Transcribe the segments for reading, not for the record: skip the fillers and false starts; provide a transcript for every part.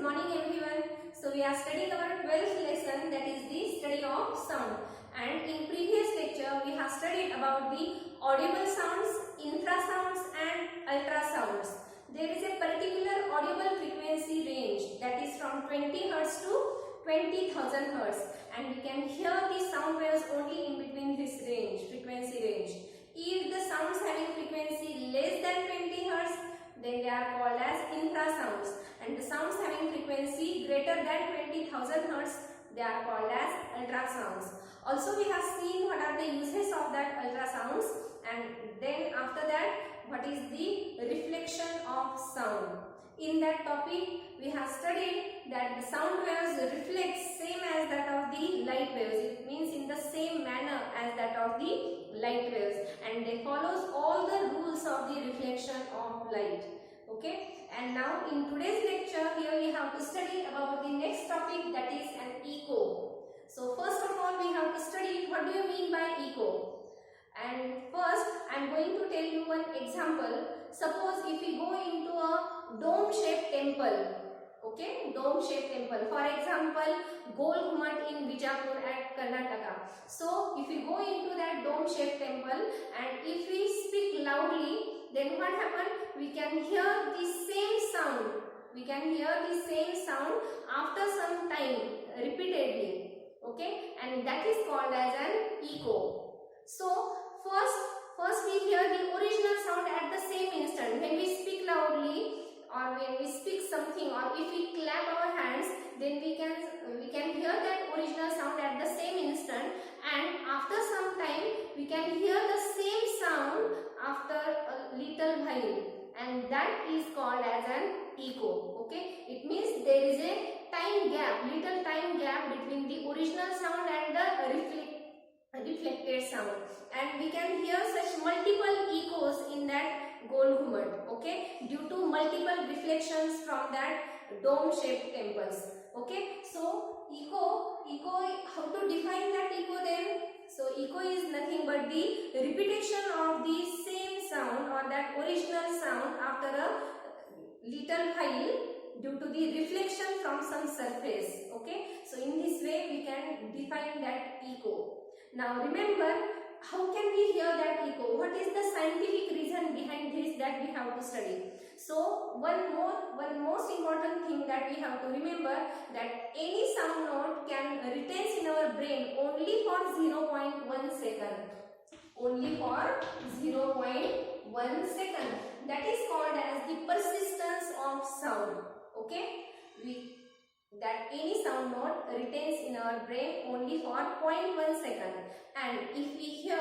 morning everyone. So we are studying our 12th lesson, that is the study of sound. And in previous lecture we have studied about the audible sounds, infrasounds and ultrasounds. There is a particular audible frequency range that is from 20 Hz to 20,000 Hz, and we can hear the sound waves only in between this range, frequency range. If the sounds having frequency less than 20 Hz, then they are called as infrasounds, and the sounds having frequency greater than 20,000 Hz, they are called as ultrasounds. Also we have seen what are the uses of that ultrasounds, and then after that what is the reflection of sound. In that topic we have studied that the sound waves reflect same as that of the light waves. It means in the same manner as that of the light waves, and they follows all the rules of the reflection of light. Okay, and now in today's lecture here we have to study about the next topic, that is an echo. So first of all we have to study what do you mean by echo. And first I am going to tell you one example. Suppose if we go into a dome shaped temple, okay, dome shaped temple, for example Gol Ghumat in Bijapur at Karnataka. So if we go into that dome shaped temple and if we speak loudly, then what happens? We can hear the same sound. We can hear the same sound after some time repeatedly. Okay, and that is called as an echo. So first we hear the original sound at the same instant. When we speak loudly or when we speak something, or if we clap our hands, then we can hear that original sound at the same instant, and after some time we can hear the same sound after a little while, and that is called as an echo. Okay, it means there is a time gap, little time gap between the original sound and the reflected sound, and we can hear such multiple echoes in that Gol Ghumat, okay, due to multiple reflections from that dome shaped temples. Okay, so echo, how to define that echo then? So echo is nothing but the repetition of the same sound or that original sound after a little while due to the reflection from some surface. Okay, so in this way we can define that echo. Now remember, how can we hear that echo? What is the scientific reason behind this that we have to study? So one most important thing that we have to remember, that any sound note can retain in our brain only for 0.1 second. Only for 0.1 second. That is called as the persistence of sound. Okay, that any sound note retains in our brain only for 0.1 second, and if we hear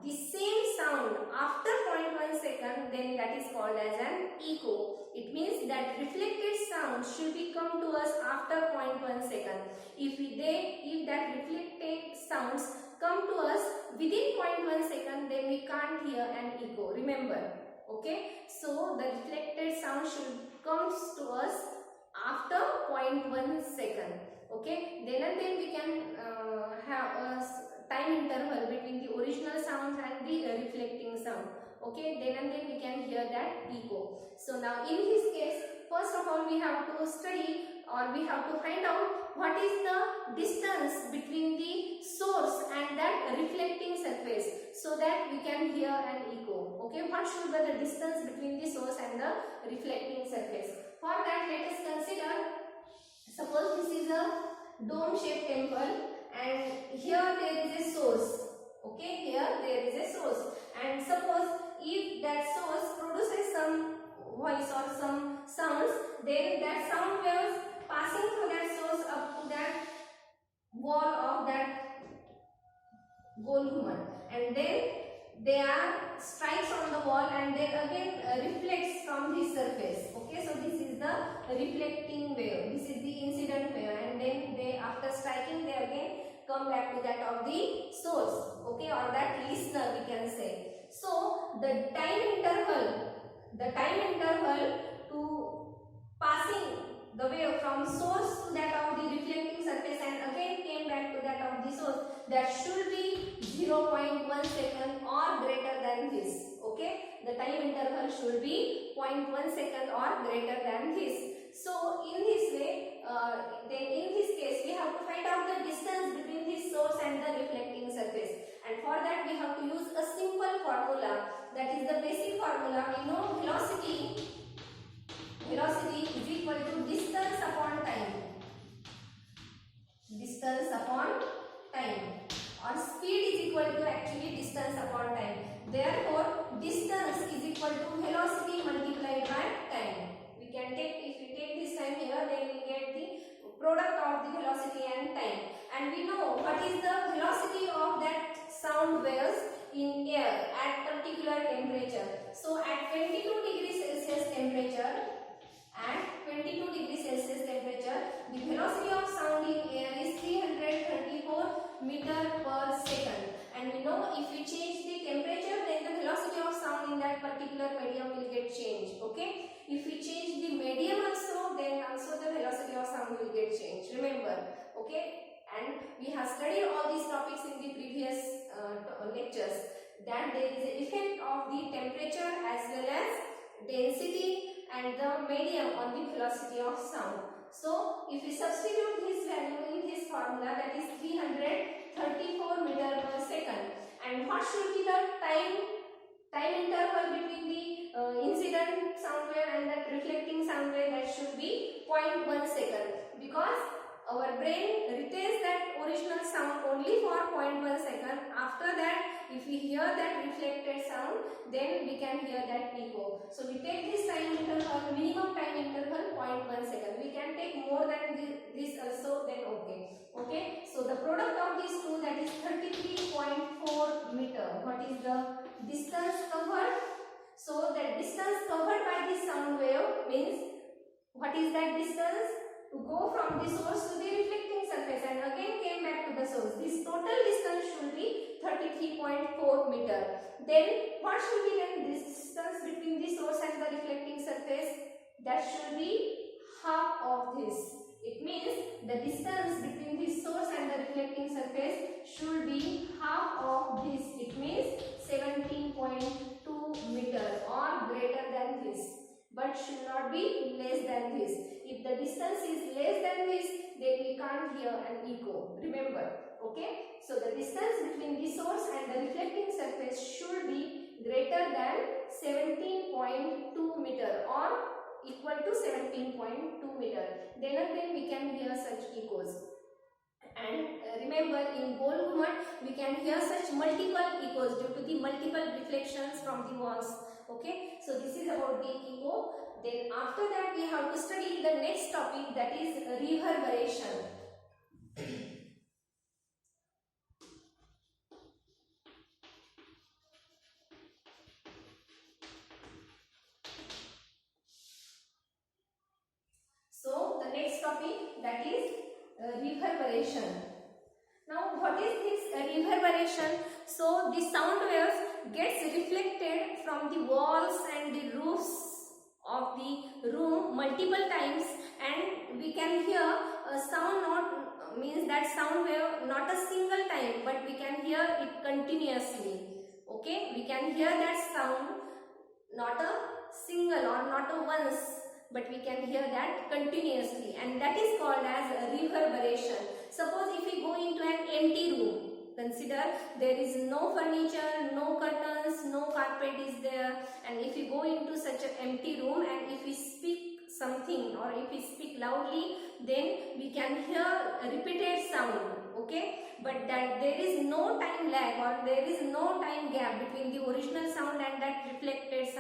the same sound after 0.1 second, then that is called as an echo. It means that reflected sound should be come to us after 0.1 second. If that reflected sounds come to us within 0.1 second, then we can't hear an echo. Remember, okay? So the reflected sound should comes to us after 0.1 second. Okay, then we can have a time interval between the original sounds and the reflecting sound. Okay, then we can hear that echo. So now in this case, first of all we have to study, or we have to find out what is the distance between the source and that reflecting surface, so that we can hear an echo. Okay, what should be the distance between the source and the reflecting surface? For that, let us consider, suppose this is a dome shaped temple and here there is a source. Okay, here there is a source, and suppose if that source produces some voice or some sounds, then that sound waves passing through that source up to that wall of that Gol Ghumat, and then they are strikes on the wall and then again reflects from the surface. Okay, so this is the reflecting wave, this is the incident wave, and then they, after striking, they again come back to that of the source, okay, or that listener we can say. So the time interval to passing the wave from source to that of the reflecting surface and again came back to that of the source, that should be 0.1 second or greater than this. Okay, the time interval should be 0.1 second or greater than this. So in this way, then in this case we have to find out the distance between this source and the reflecting surface, and for that we have to use a simple formula, that is the basic formula. We know velocity is equal to distance upon time. Distance upon time, or speed is equal to actually distance upon time. Therefore, distance is equal to velocity multiplied by time. We can take, if we take this time here, then we get the product of the velocity and time. And we know what is the velocity of that sound waves in air at particular temperature. So at 22 degrees Celsius temperature, the velocity of sound in air is 334 meter per second. And we know if we change the temperature, then the velocity of sound in that particular medium will get changed. Okay. If we change the medium also, then also the velocity of sound will get changed. Remember. Okay. And we have studied all these topics in the previous lectures, that there is an effect of the temperature as well as density and the medium on the velocity of sound. So if we substitute this value in this formula, that is 334 meter per second, and what should be the time interval between the incident sound wave and that reflecting sound wave? That should be 0.1 second, because our brain retains that original sound only for 0.1 second. After that, if we hear that reflected sound, then we can hear that echo. So we take this time interval, minimum time interval 0.1 second. We can take more than this also, then okay. Okay. So the product of these two, that is 33.4 meter. What is the distance covered? So the distance covered by the sound wave means, what is that distance? To go from the source to the reflecting surface and again came back to the source. This total distance should be 33.4 meter. Then what should be the distance between the source and the reflecting surface? That should be half of this. It means the distance between the source and the reflecting surface should be half of this. It means 17.2 meter or greater than this, but should not be less than this. If the distance is less than this, then we can't hear an echo. Remember. Okay. So the distance between the source and the reflecting surface should be greater than 17.2 meter or equal to 17.2 meter. Then again we can hear such echoes. And remember, in gold ghummat we can hear such multiple echoes due to the multiple reflections from the walls. Okay, so this is about the echo. Then after that we have to study the next topic, that is reverberation. So the next topic, that is reverberation. Now what is this reverberation? So the sound waves gets reflected from the walls and the roofs of the room multiple times, and we can hear a sound, not means that sound wave not a single time, but we can hear it continuously. Okay, we can hear that sound not a single or not a once, but we can hear that continuously, and that is called as reverberation. Suppose if we go into an empty room, consider there is no furniture, no curtains, no carpet is there, and if we go into such an empty room and if we speak something or if we speak loudly, then we can hear a repeated sound. Okay, but that there is no time lag or there is no time gap between the original sound and that reflecting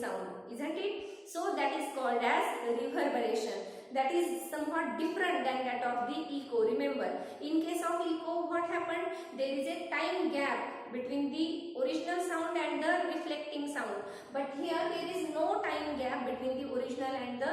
sound, isn't it? So that is called as reverberation. That is somewhat different than that of the echo. Remember, in case of echo, what happened? There is a time gap between the original sound and the reflecting sound. But here there is no time gap between the original and the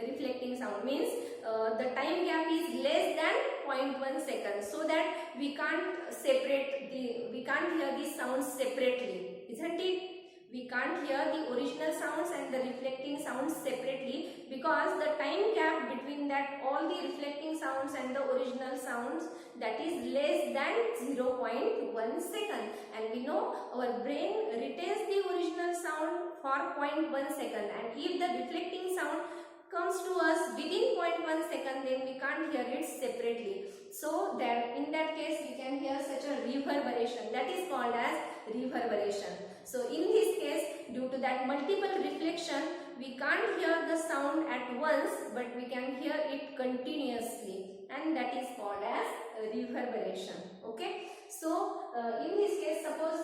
reflecting sound. Means the time gap is less than 0.1 second. So that we can't hear the sounds separately, isn't it? We can't hear the original sounds and the reflecting sounds separately, because the time gap between that all the reflecting sounds and the original sounds, that is less than 0.1 second, and we know our brain retains the original sound for 0.1 second, and if the reflecting sound comes to us within 0.1 second, then we can't hear it separately. So that in that case we can hear such a reverberation, that is called as reverberation. So in this case, due to that multiple reflection, we can't hear the sound at once, but we can hear it continuously, and that is called as reverberation. Okay. So in this case, suppose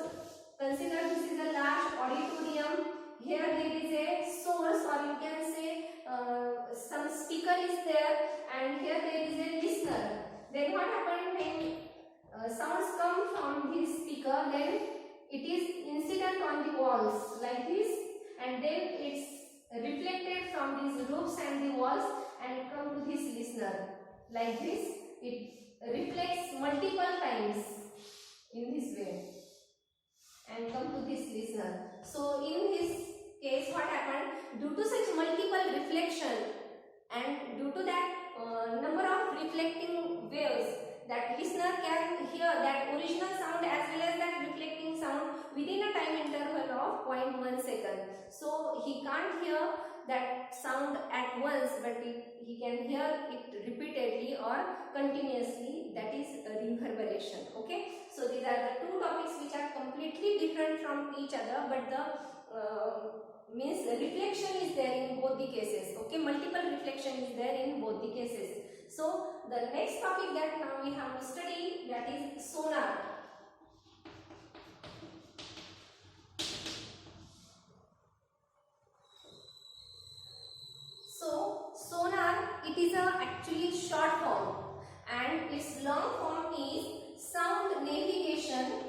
consider this is a large auditorium. Here there is a source, or you can say some speaker is there, and here there is a listener. Then what happened when sounds come from this speaker, then it is incident on the walls like this, and then it's reflected from these roofs and the walls and come to this listener like this. It reflects multiple times in this way and come to this listener. So in this case, what happened, due to such multiple reflection and due to that number of reflecting waves, that listener can hear that original sound as well as that reflecting sound within a time interval of 0.1 second. So he can't hear that sound at once, but he can hear it repeatedly or continuously, that is reverberation. Okay. So these are the two topics which are completely different from each other, but the means reflection is there in both the cases. Okay, multiple reflection is there in both the cases. So the next topic that now we have to study, that is sonar. So sonar, it is a actually short form, and its long form is sound navigation.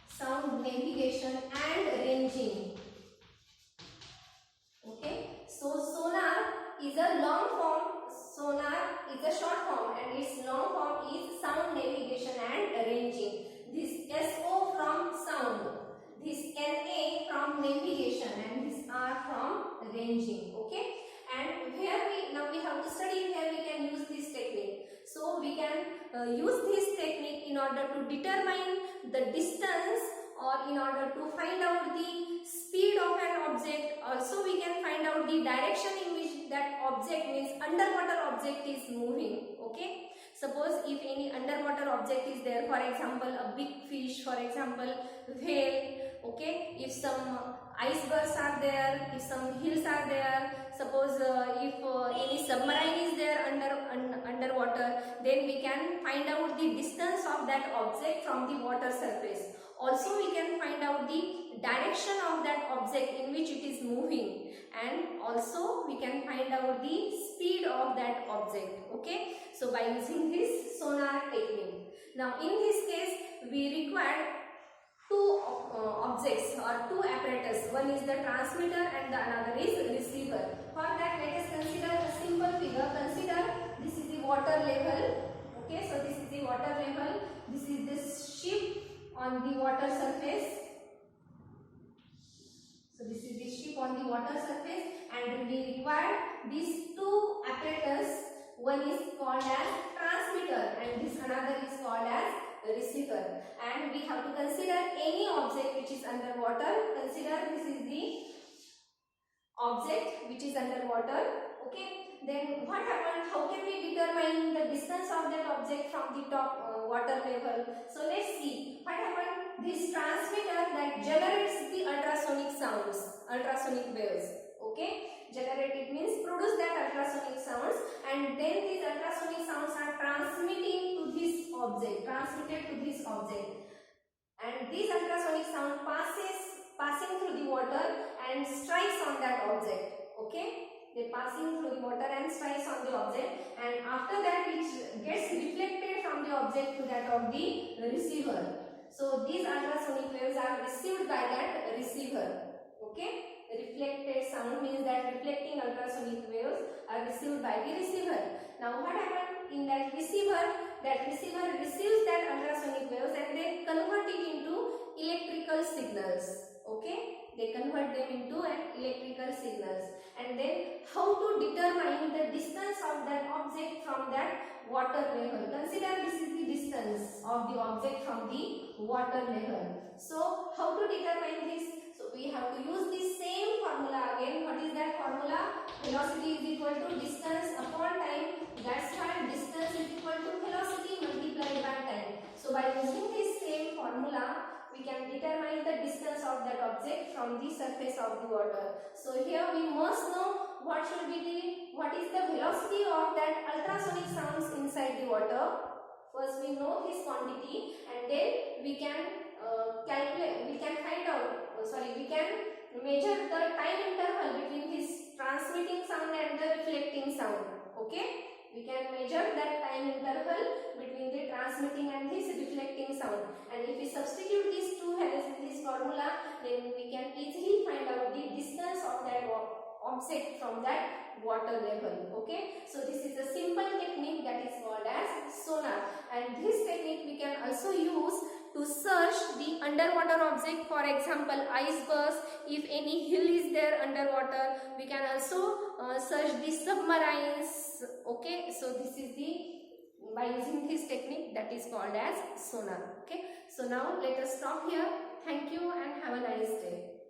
Sound navigation and ranging. Okay, so sonar is a long form, sonar is a short form, and its long form is sound navigation and ranging. This SO from sound, this NA from navigation, and this R from ranging. Okay, and here we have to study where we can use this technique. So we can use this technique in order to determine the distance, or in order to find out the speed of an object. Also we can find out the direction in which that object, means underwater object, is moving. Okay, suppose if any underwater object is there, for example a big fish, for example whale. Okay, if some icebergs are there, if some hills are there, suppose if any submarine is there underwater, then we can find out the distance of that object from the water surface. Also we can find out the direction of that object in which it is moving, and also we can find out the speed of that object. Okay, so by using this sonar technique. Now in this case we require two objects or two apparatus. One is the transmitter and the another is receiver. For that, let us consider a simple figure. Consider this is the water level. Okay, so this is the water level. This is this ship on the water surface. So this is the ship on the water surface, and we require these two apparatus. One is called as transmitter and this another is called as receiver. And we have to consider any object which is underwater. Consider this is the object which is underwater. Okay, then what happened? How can we determine the distance of that object from the top water level? So let's see what happened. This transmitter that generates the ultrasonic sounds, ultrasonic waves. Okay, generate, it means produce that ultrasonic sounds, and then these ultrasonic sounds are transmitting to this object, transmitted to this object, and this ultrasonic sound passing through the water and strikes on that object. Okay, they passing through the water and strikes on the object, and after that it gets reflected from the object to that of the receiver. So these ultrasonic waves are received by that receiver. Okay, reflected sound means that reflecting ultrasonic waves are received by the receiver. Now what happened in that receiver? That receiver receives that ultrasonic waves and then convert it into electrical signals. Okay, they convert them into an electrical signals. And then how to determine the distance of that object from that water level. Consider this is the distance of the object from the water level. So how to determine this? So we have to use the same formula again. What is that formula? Velocity is equal to distance upon time. That's why distance is equal to velocity multiplied by time. So by using this same formula, we can determine the distance of that object from the surface of the water. So here we must know what is the velocity of that ultrasonic sounds inside the water. First we know this quantity, and then we can we can measure the time interval between this transmitting sound and the reflecting sound. Okay, we can measure that time interval between the transmitting and this reflecting sound, and if we substitute these two values in this formula, then we can easily find out the distance of that object from that water level. Okay, so this is a simple technique that is called as sonar, and this technique we can also use to search the underwater object. For example, icebergs. If any hill is there underwater, we can also search the submarines. Okay, so this is the by using this technique that is called as sonar. Okay, so now let us stop here. Thank you and have a nice day.